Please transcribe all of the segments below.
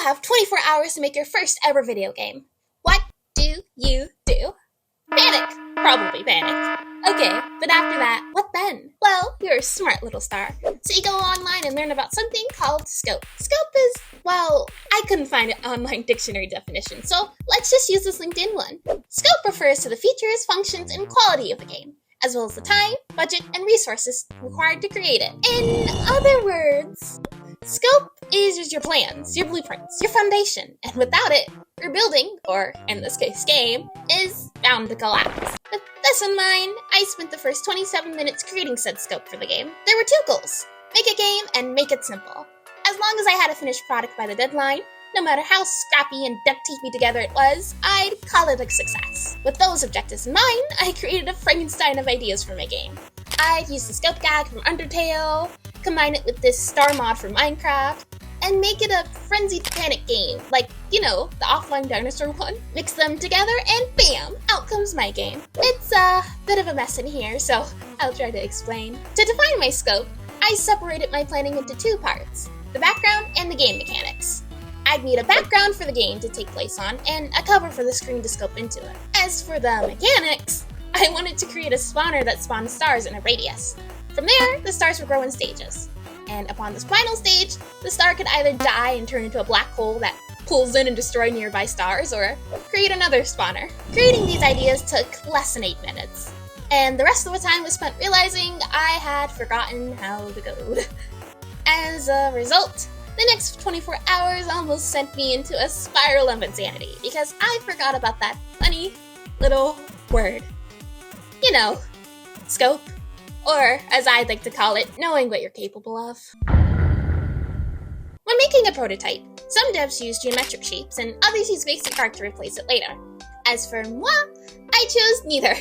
have 24 hours to make your first ever video game. What do you do? Panic! Probably panic. Okay, but after that, what then? Well, you're a smart little star. So you go online and learn about something called scope. Scope is, well, I couldn't find an online dictionary definition, so let's just use this LinkedIn one. Scope refers to the features, functions, and quality of the game, as well as the time, budget, and resources required to create it. In other words, scope is your plans, your blueprints, your foundation, and without it, your building, or in this case game, is bound to collapse. With this in mind, I spent the first 27 minutes creating said scope for the game. There were two goals: make a game and make it simple. As long as I had a finished product by the deadline, no matter how scrappy and duct-tapey together it was, I'd call it a success. With those objectives in mind, I created a Frankenstein of ideas for my game. I'd use the scope gag from Undertale, combine it with this star mod from Minecraft, and make it a frenzied panic game, like, you know, the offline dinosaur one. Mix them together and bam, out comes my game. It's a bit of a mess in here, so I'll try to explain. To define my scope, I separated my planning into two parts: the background and the game mechanics. I'd need a background for the game to take place on, and a cover for the screen to scope into it. As for the mechanics, I wanted to create a spawner that spawns stars in a radius. From there, the stars would grow in stages. And upon this final stage, the star could either die and turn into a black hole that pulls in and destroys nearby stars, or create another spawner. Creating these ideas took less than 8 minutes, and the rest of the time was spent realizing I had forgotten how to code. As a result, the next 24 hours almost sent me into a spiral of insanity because I forgot about that funny little word. You know, scope. Or, as I'd like to call it, knowing what you're capable of. When making a prototype, some devs use geometric shapes and others use basic art to replace it later. As for moi, I chose neither.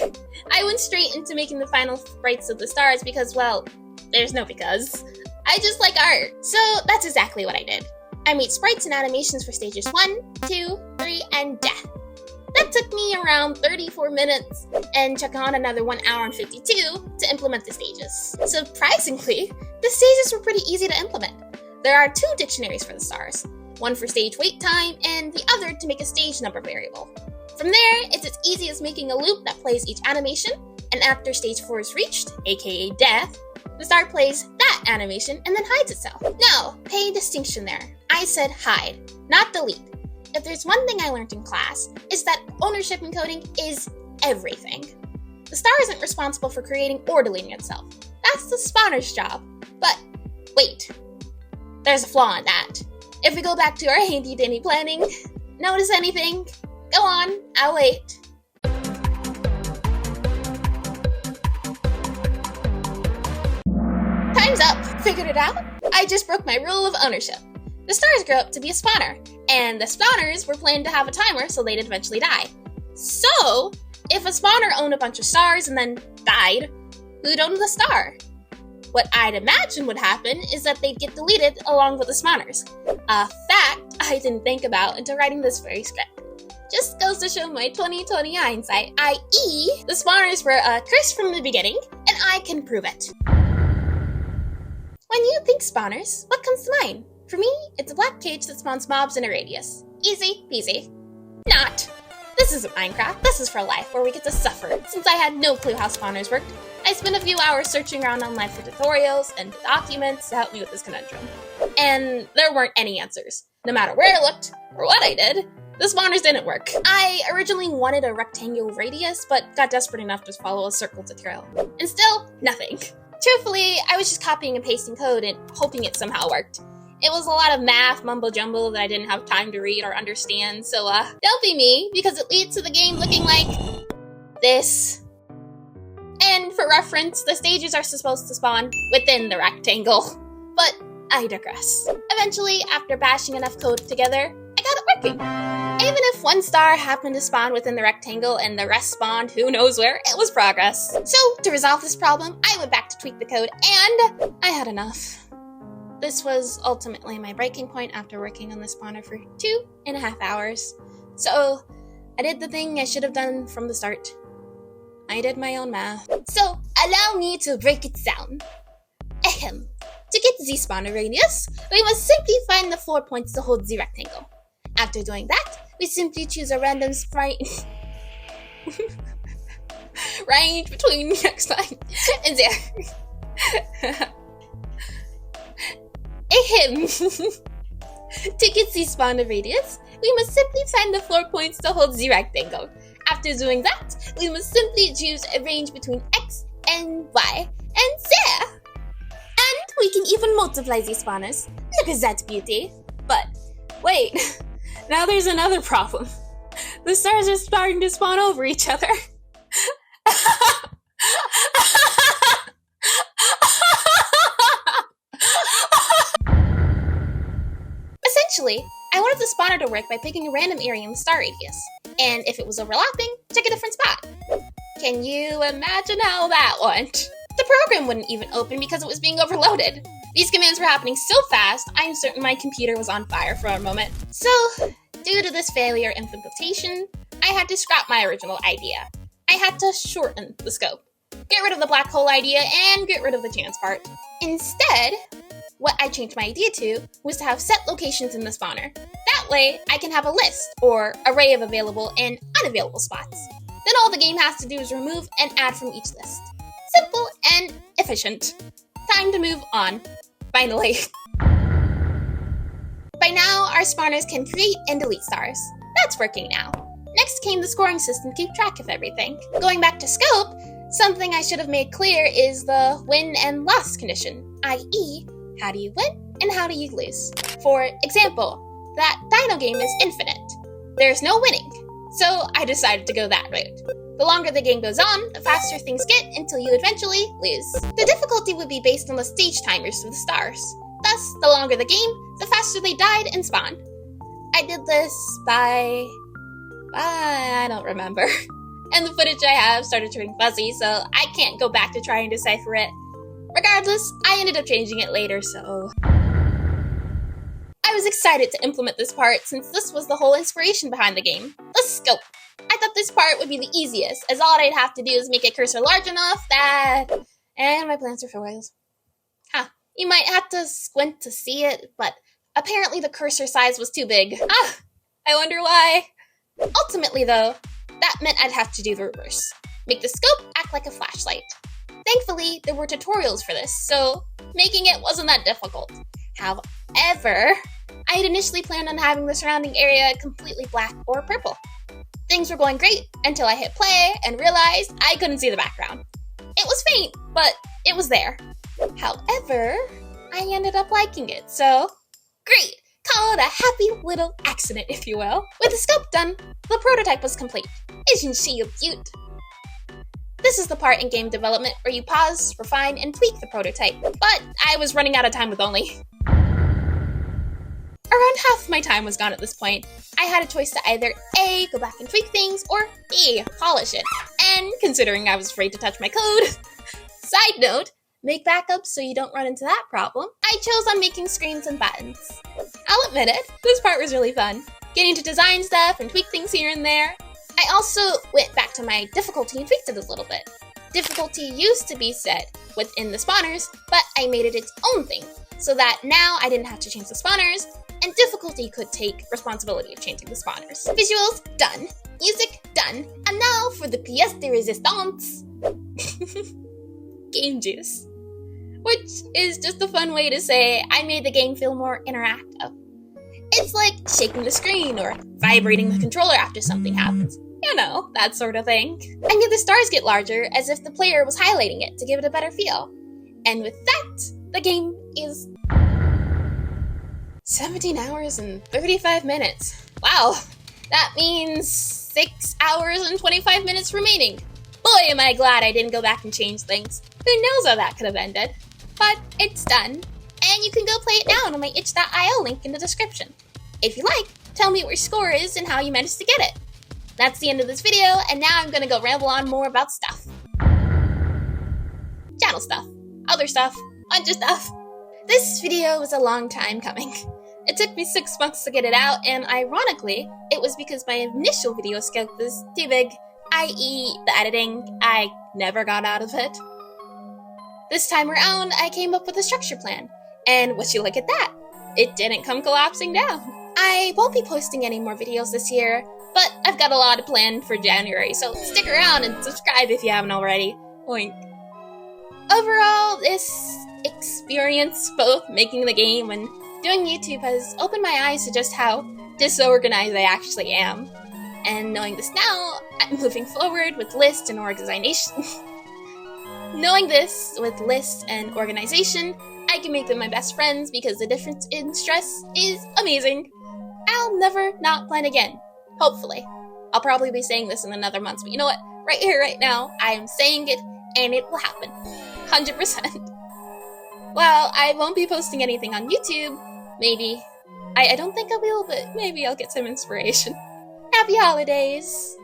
I went straight into making the final sprites of the stars because, well, there's no because. I just like art, so that's exactly what I did. I made sprites and animations for stages 1, 2, 3, and death. That took me around 34 minutes and took on another 1 hour and 52 to implement the stages. Surprisingly, the stages were pretty easy to implement. There are 2 dictionaries for the stars, one for stage wait time and the other to make a stage number variable. From there, it's as easy as making a loop that plays each animation, and after stage 4 is reached, aka death, the star plays that animation and then hides itself. Now, pay distinction there. I said hide, not delete. If there's one thing I learned in class, is that ownership in coding is everything. The star isn't responsible for creating or deleting itself. That's the spawner's job. But wait, there's a flaw in that. If we go back to our handy-dandy planning, notice anything? Go on, I'll wait. Time's up. Figured it out? I just broke my rule of ownership. The stars grew up to be a spawner, and the spawners were planned to have a timer so they'd eventually die. So, if a spawner owned a bunch of stars and then died, who'd own the star? What I'd imagine would happen is that they'd get deleted along with the spawners. A fact I didn't think about until writing this very script. Just goes to show my 2020 hindsight, i.e. the spawners were cursed from the beginning, and I can prove it. When you think spawners, what comes to mind? For me, it's a black cage that spawns mobs in a radius. Easy peasy. Not. This isn't Minecraft, this is for life, where we get to suffer. Since I had no clue how spawners worked, I spent a few hours searching around online for tutorials and documents to help me with this conundrum. And there weren't any answers. No matter where I looked, or what I did, the spawners didn't work. I originally wanted a rectangular radius, but got desperate enough to follow a circle tutorial. And still, nothing. Truthfully, I was just copying and pasting code and hoping it somehow worked. It was a lot of math mumbo-jumbo that I didn't have time to read or understand, so don't be me, because it leads to the game looking like this. And for reference, the stages are supposed to spawn within the rectangle. But I digress. Eventually, after bashing enough code together, I got it working. Even if one star happened to spawn within the rectangle and the rest spawned who knows where, it was progress. So, to resolve this problem, I went back to tweak the code, and I had enough. This was ultimately my breaking point after working on the spawner for 2.5 hours. So, I did the thing I should have done from the start. I did my own math. So, allow me to break it down. Ahem. To get the spawner radius, we must simply find the 4 points to hold the rectangle. After doing that, we simply choose a random range between x9 and 0. Ahem. To get the spawner radius, we must simply find the floor points to hold the rectangle. After doing that, we must simply choose a range between x and y and z. And we can even multiply these spawners. Look at that beauty. But wait, now there's another problem. The stars are starting to spawn over each other. Essentially, I wanted the spawner to work by picking a random area in the star radius, and if it was overlapping, check a different spot. Can you imagine how that went? The program wouldn't even open because it was being overloaded. These commands were happening so fast, I'm certain my computer was on fire for a moment. So, due to this failure implementation, I had to scrap my original idea. I had to shorten the scope, get rid of the black hole idea, and get rid of the chance part. Instead, what I changed my idea to was to have set locations in the spawner. That way, I can have a list, or array of available and unavailable spots. Then all the game has to do is remove and add from each list. Simple and efficient. Time to move on. Finally. By now, our spawners can create and delete stars. That's working now. Next came the scoring system to keep track of everything. Going back to scope, something I should have made clear is the win and loss condition, i.e., how do you win and how do you lose? For example, that dino game is infinite. There's no winning, so I decided to go that route. The longer the game goes on, the faster things get until you eventually lose. The difficulty would be based on the stage timers for the stars. Thus, the longer the game, the faster they died and spawned. I did this by I don't remember. And the footage I have started turning fuzzy, so I can't go back to try and decipher it. Regardless, I ended up changing it later, so I was excited to implement this part since this was the whole inspiration behind the game, the scope. I thought this part would be the easiest, as all I'd have to do is make a cursor large enough that... And my plants are foils. You might have to squint to see it, but apparently the cursor size was too big. I wonder why. Ultimately though, that meant I'd have to do the reverse. Make the scope act like a flashlight. Thankfully, there were tutorials for this, so making it wasn't that difficult. However, I had initially planned on having the surrounding area completely black or purple. Things were going great until I hit play and realized I couldn't see the background. It was faint, but it was there. However, I ended up liking it, so great! Call it a happy little accident, if you will. With the scope done, the prototype was complete. Isn't she a beaut? This is the part in game development where you pause, refine, and tweak the prototype, but I was running out of time with only. Around half my time was gone at this point. I had a choice to either A, go back and tweak things, or B, polish it. And considering I was afraid to touch my code, side note, make backups so you don't run into that problem, I chose on making screens and buttons. I'll admit it, this part was really fun. Getting to design stuff and tweak things here and there. I also went back to my difficulty and tweaked it a little bit. Difficulty used to be set within the spawners, but I made it its own thing, so that now I didn't have to change the spawners, and difficulty could take responsibility of changing the spawners. Visuals, done. Music, done. And now for the pièce de résistance. Game juice. Which is just a fun way to say I made the game feel more interactive. It's like shaking the screen or vibrating the controller after something happens. You know, that sort of thing. I made the stars get larger as if the player was highlighting it to give it a better feel. And with that, the game is 17 hours and 35 minutes. Wow, that means 6 hours and 25 minutes remaining. Boy, am I glad I didn't go back and change things. Who knows how that could have ended. But it's done, and you can go play it now on my itch.io link in the description. If you like, tell me what your score is and how you managed to get it. That's the end of this video, and now I'm gonna go ramble on more about stuff. Channel stuff, other stuff, bunch of stuff. This video was a long time coming. It took me 6 months to get it out, and ironically, it was because my initial video scope was too big, i.e. the editing. I never got out of it. This time around, I came up with a structure plan, and would you look at that? It didn't come collapsing down. I won't be posting any more videos this year, but I've got a lot planned for January, so stick around and subscribe if you haven't already. Oink. Overall, this experience, both making the game and doing YouTube, has opened my eyes to just how disorganized I actually am. And knowing this now, I'm moving forward with lists and organization. Knowing this with lists and organization, I can make them my best friends because the difference in stress is amazing. I'll never not plan again. Hopefully. I'll probably be saying this in another month, but you know what? Right here, right now, I am saying it, and it will happen. 100%. Well, I won't be posting anything on YouTube. Maybe. I don't think I will, but maybe I'll get some inspiration. Happy holidays!